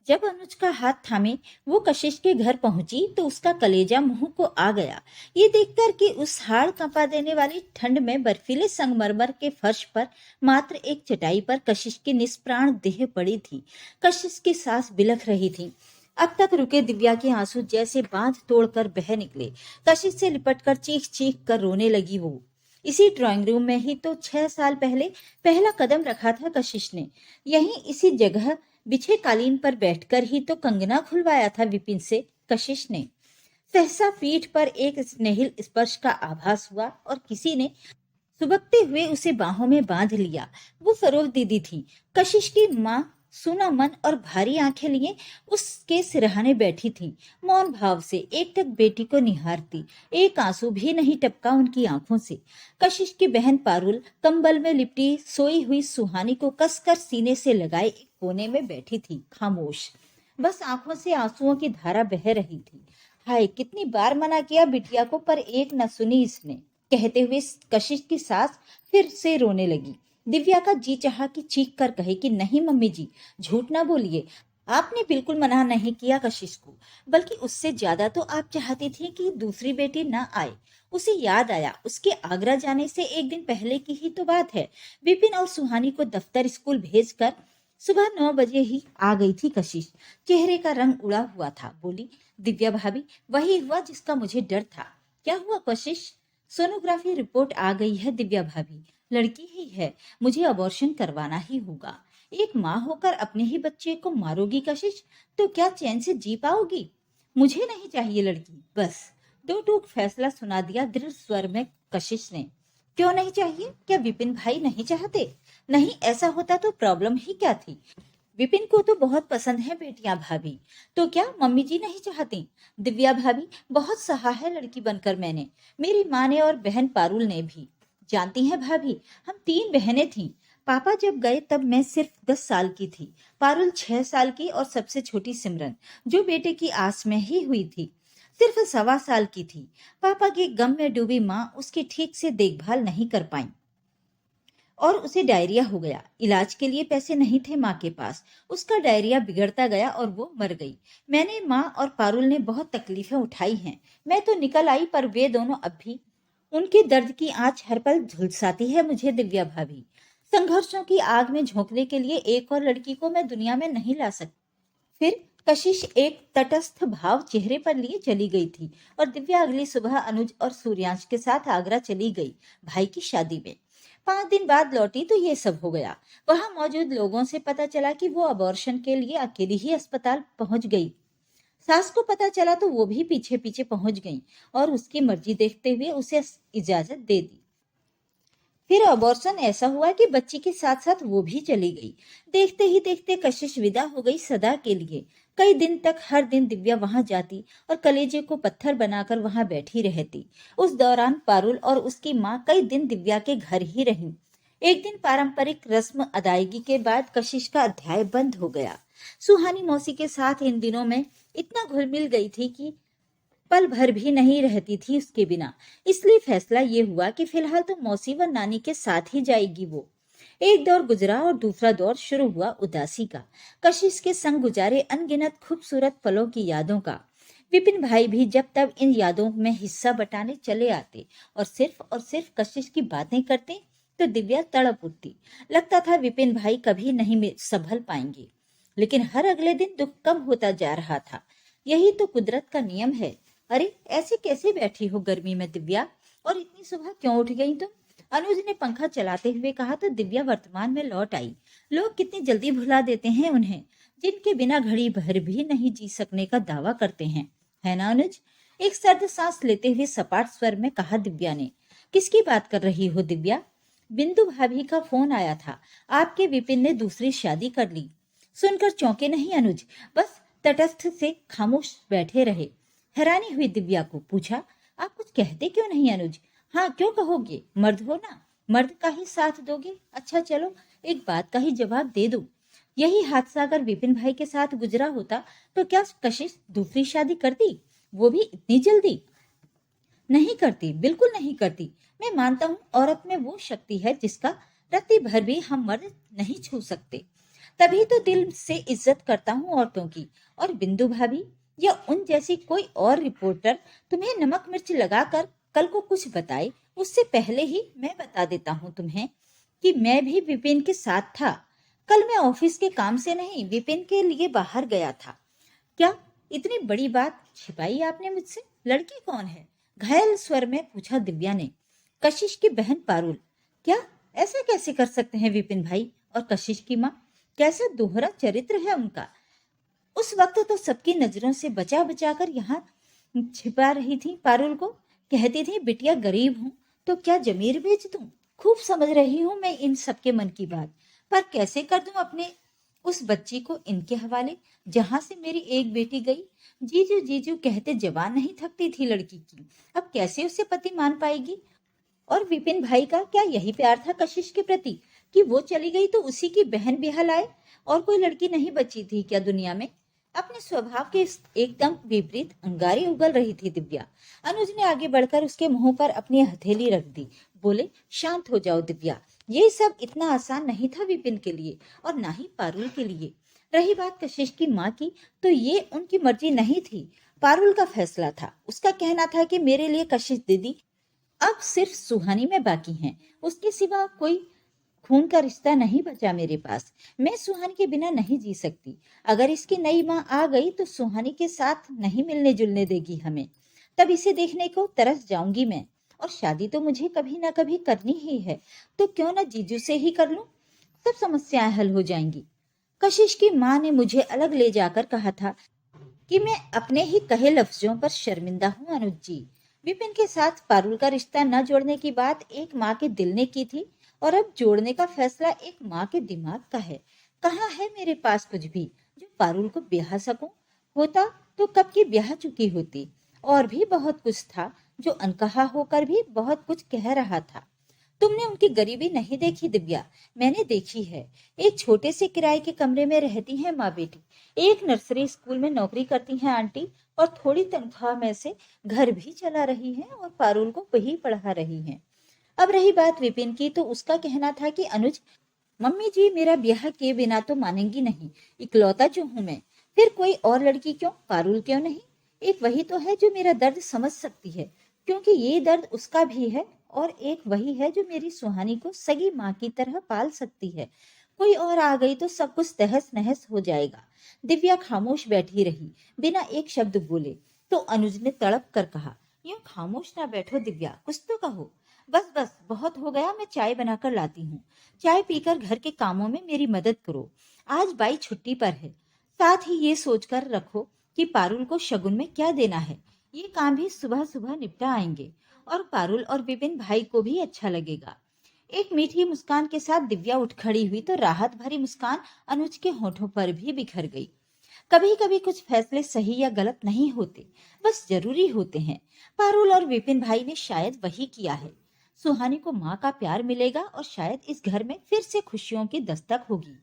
जब अनुज का हाथ थामे वो कशिश के घर पहुंची तो उसका कलेजा मुंह को आ गया। ये देखकर कि उस हाड़ कंपा देने वाली ठंड में बर्फीले संगमरमर के फर्श पर मात्र एक चटाई पर कशिश की निष्प्राण देह पड़ी थी। कशिश की सांस बिलख रही थी। अब तक रुके दिव्या के आंसू जैसे बांध तोड़कर बह निकले। कशिश से लिपटकर चीख चीख कर रोने लगी वो। इसी ड्राइंग रूम में ही तो 6 साल पहले पहला कदम रखा था कशिश ने। यहीं इसी जगह बिछे कालीन पर बैठकर ही तो कंगना खुलवाया था विपिन से कशिश ने। सहसा पीठ पर एक स्नेहिल स्पर्श का आभास हुआ और किसी ने सुबकते हुए उसे बाहों में बांध लिया। वो सरोज दीदी थी, कशिश की माँ। सूना मन और भारी आंखें लिए उसके सिरहाने बैठी थी, मौन भाव से एक टक बेटी को निहारती। एक आंसू भी नहीं टपका उनकी आंखों से। कशिश की बहन पारुल कंबल में लिपटी सोई हुई सुहानी को कसकर सीने से लगाए एक कोने में बैठी थी, खामोश। बस आंखों से आंसुओं की धारा बह रही थी। हाय, कितनी बार मना किया बिटिया को, पर एक न सुनी इसने। कहते हुए कशिश की सास फिर से रोने लगी। दिव्या का जी चाहा कि चीख कर कहे कि नहीं मम्मी जी, झूठ ना बोलिए, आपने बिल्कुल मना नहीं किया कशिश को, बल्कि उससे ज्यादा तो आप चाहती थी कि दूसरी बेटी ना आए। उसे याद आया, उसके आगरा जाने से एक दिन पहले की ही तो बात है। विपिन और सुहानी को दफ्तर स्कूल भेजकर सुबह 9 बजे ही आ गई थी कशिश। चेहरे का रंग उड़ा हुआ था। बोली, दिव्या भाभी, वही हुआ जिसका मुझे डर था। क्या हुआ कशिश? सोनोग्राफी रिपोर्ट आ गई है दिव्या भाभी, लड़की ही है, मुझे अबॉर्शन करवाना ही होगा। एक माँ होकर अपने ही बच्चे को मारोगी कशिश, तो क्या चैन से जी पाओगी? मुझे नहीं चाहिए लड़की, बस। दो टूक फैसला सुना दिया दृढ़ स्वर में कशिश ने। क्यों नहीं चाहिए? क्या विपिन भाई नहीं चाहते? नहीं, ऐसा होता तो प्रॉब्लम ही क्या थी? विपिन को तो बहुत पसंद है बेटियां भाभी। तो क्या मम्मी जी नहीं चाहती? दिव्या भाभी, बहुत सहा है लड़की बनकर मैंने, मेरी माँ ने और बहन पारुल ने भी। जानती हैं भाभी, हम 3 बहनें थीं। पापा जब गए तब मैं सिर्फ 10 साल की थी, पारुल 6 साल की और सबसे छोटी सिमरन, जो बेटे की आस में ही हुई थी, सिर्फ 1.25 साल की थी। पापा के गम में डूबी माँ उसकी ठीक से देखभाल नहीं कर पाई और उसे डायरिया हो गया। इलाज के लिए पैसे नहीं थे माँ के पास। उसका डायरिया बिगड़ता गया और वो मर गई। मैंने, माँ और पारुल ने बहुत तकलीफें उठाई हैं। मैं तो निकल आई, पर वे दोनों अब भी, उनके दर्द की आंच हर पल झुलसाती है मुझे दिव्या भाभी। संघर्षों की आग में झोंकने के लिए एक और लड़की को मैं दुनिया में नहीं ला सकती। फिर कशिश एक तटस्थ भाव चेहरे पर लिए चली गई थी और दिव्या अगली सुबह अनुज और सूर्यांश के साथ आगरा चली गई, भाई की शादी में। 5 दिन बाद लौटी तो ये सब हो गया। वहां मौजूद लोगों से पता चला कि वो अबॉर्शन के लिए अकेली ही अस्पताल पहुंच गई। सास को पता चला तो वो भी पीछे पीछे पहुंच गई और उसकी मर्जी देखते हुए उसे इजाजत दे दी। फिर अबॉर्शन ऐसा हुआ कि बच्ची के साथ साथ वो भी चली गई। देखते ही देखते कशिश विदा हो गई सदा के लिए। कई दिन तक हर दिन दिव्या वहां जाती और कलेजे को पत्थर बनाकर वहां बैठी रहती। उस दौरान पारुल और उसकी माँ कई दिन दिव्या के घर ही रहीं। एक दिन पारंपरिक रस्म अदायगी के बाद कशिश का अध्याय बंद हो गया। सुहानी मौसी के साथ इन दिनों में इतना घुल मिल गई थी कि पल भर भी नहीं रहती थी उसके बिना। इसलिए फैसला ये हुआ कि फिलहाल तो मौसी व नानी के साथ ही जाएगी वो। एक दौर गुजरा और दूसरा दौर शुरू हुआ उदासी का, कशिश के संग गुजारे अनगिनत खूबसूरत पलों की यादों का। विपिन भाई भी जब तब इन यादों में हिस्सा बटाने चले आते और सिर्फ कशिश की बातें करते तो दिव्या तड़प उठती। लगता था विपिन भाई कभी नहीं संभल पाएंगे। लेकिन हर अगले दिन दुख कम होता जा रहा था। यही तो कुदरत का नियम है। अरे, ऐसे कैसे बैठी हो गर्मी में दिव्या, और इतनी सुबह क्यों उठ गई तुम? अनुज ने पंखा चलाते हुए कहा तो दिव्या वर्तमान में लौट आई। लोग कितनी जल्दी भुला देते हैं उन्हें, जिनके बिना घड़ी भर भी नहीं जी सकने का दावा करते हैं, है ना अनुज? एक सर्द सांस लेते हुए सपाट स्वर में कहा दिव्या ने। किसकी बात कर रही हो दिव्या? बिंदु भाभी का फोन आया था, आपके विपिन ने दूसरी शादी कर ली। सुनकर चौंके नहीं अनुज, बस तटस्थ से खामोश बैठे रहे। हैरानी हुई दिव्या को। पूछा, आप कुछ कहते क्यों नहीं अनुज? हाँ, क्यों कहोगे, मर्द हो ना, मर्द का ही साथ दोगे। अच्छा चलो, एक बात का ही जवाब दे दो, यही हादसा अगर विपिन भाई के साथ गुजरा होता तो क्या कशिश दूसरी शादी करती, वो भी इतनी जल्दी? नहीं करती, बिल्कुल नहीं करती। मैं मानता हूँ औरत में वो शक्ति है जिसका रत्ती भर भी हम मर्द नहीं छू सकते। तभी तो दिल से इज्जत करता हूँ औरतों की। और बिंदु भाभी या उन जैसी कोई और रिपोर्टर तुम्हें नमक मिर्च लगाकर कल को कुछ बताए, उससे पहले ही मैं बता देता हूँ तुम्हें कि मैं भी विपिन के साथ था। कल मैं ऑफिस के काम से नहीं, विपिन के लिए बाहर गया था। क्या इतनी बड़ी बात छिपाई आपने मुझसे? लड़की कौन है? घायल स्वर में पूछा दिव्या ने। कशिश की बहन पारुल। क्या? ऐसा कैसे कर सकते हैं विपिन भाई और कशिश की माँ? कैसा दोहरा चरित्र है उनका। उस वक्त तो सबकी नजरों से बचा बचा कर यहाँ छिपा रही थी पारुल को। कहती थी बिटिया गरीब हूं तो क्या जमीर बेच दूं। खूब समझ रही हूं मैं इन सबके मन की बात, पर कैसे कर दूं अपने उस बच्ची को इनके हवाले, जहां से मेरी एक बेटी गई। जीजू जीजू कहते जवान नहीं थकती थी लड़की की, अब कैसे उसे पति मान पाएगी। और विपिन भाई का क्या यही प्यार था कशिश के प्रति कि वो चली गई तो उसी की बहन ब्याह लाए? और कोई लड़की नहीं बची थी क्या दुनिया में? अपने स्वभाव के एकदम विपरीत अंगारी उगल रही थी दिव्या। अनुज ने आगे बढ़कर उसके मुंह पर अपनी हथेली रख दी। बोले, शांत हो जाओ दिव्या, ये सब इतना आसान नहीं था विपिन के लिए और ना ही पारुल के लिए। रही बात कशिश की माँ की, तो ये उनकी मर्जी नहीं थी, पारुल का फैसला था। उसका कहना था कि मेरे लिए कशिश दीदी अब सिर्फ सुहानी में बाकी हैं, उसके सिवा कोई खून का रिश्ता नहीं बचा मेरे पास। मैं सुहानी के बिना नहीं जी सकती। अगर इसकी नई माँ आ गई तो सुहानी के साथ नहीं मिलने जुलने देगी हमें, तब इसे देखने को तरस जाऊंगी मैं। और शादी तो मुझे कभी ना कभी करनी ही है, तो क्यों ना जीजू से ही कर लूं, सब समस्याएं हल हो जाएंगी। कशिश की माँ ने मुझे अलग ले जाकर कहा था कि मैं अपने ही कहे लफ्जों पर शर्मिंदा हूँ अनुज जी। विपिन के साथ पारुल का रिश्ता न जोड़ने की बात एक माँ के दिल ने की थी और अब जोड़ने का फैसला एक माँ के दिमाग का है। कहाँ है मेरे पास कुछ भी जो पारुल को ब्याह सकूं? होता तो कब की ब्याह चुकी होती। और भी बहुत कुछ था जो अनकहा होकर भी बहुत कुछ कह रहा था। तुमने उनकी गरीबी नहीं देखी दिव्या, मैंने देखी है। एक छोटे से किराए के कमरे में रहती हैं माँ बेटी, एक नर्सरी स्कूल में नौकरी करती हैं आंटी, और थोड़ी तनख्वाह में से घर भी चला रही हैं और पारुल को वही पढ़ा रही हैं। अब रही बात विपिन की, तो उसका कहना था कि अनुज, मम्मी जी मेरा ब्याह किए बिना तो मानेंगी नहीं, इकलौता जो हूं मैं, फिर कोई और लड़की क्यों, पारुल क्यों नहीं? एक वही तो है जो मेरा दर्द समझ सकती है, क्योंकि ये दर्द उसका भी है, और एक वही है जो मेरी सुहानी को सगी माँ की तरह पाल सकती है। कोई और आ गई तो सब कुछ तहस नहस हो जाएगा। दिव्या खामोश बैठी रही, बिना एक शब्द बोले। तो अनुज ने तड़प कर कहा, यूं खामोश ना बैठो दिव्या, कुछ तो कहो। बस बस बहुत हो गया, मैं चाय बनाकर लाती हूँ। चाय पीकर घर के कामों में मेरी मदद करो। आज बाई छुट्टी पर है। साथ ही ये सोचकर रखो कि पारुल को शगुन में क्या देना है। ये काम भी सुबह सुबह निपटा आएंगे और पारुल और विपिन भाई को भी अच्छा लगेगा। एक मीठी मुस्कान के साथ दिव्या उठ खड़ी हुई तो राहत भरी मुस्कान अनुज के होठों पर भी बिखर गई। कभी कभी कुछ फैसले सही या गलत नहीं होते, बस जरूरी होते हैं। पारुल और विपिन भाई ने शायद वही किया है। सुहानी को माँ का प्यार मिलेगा और शायद इस घर में फिर से खुशियों की दस्तक होगी।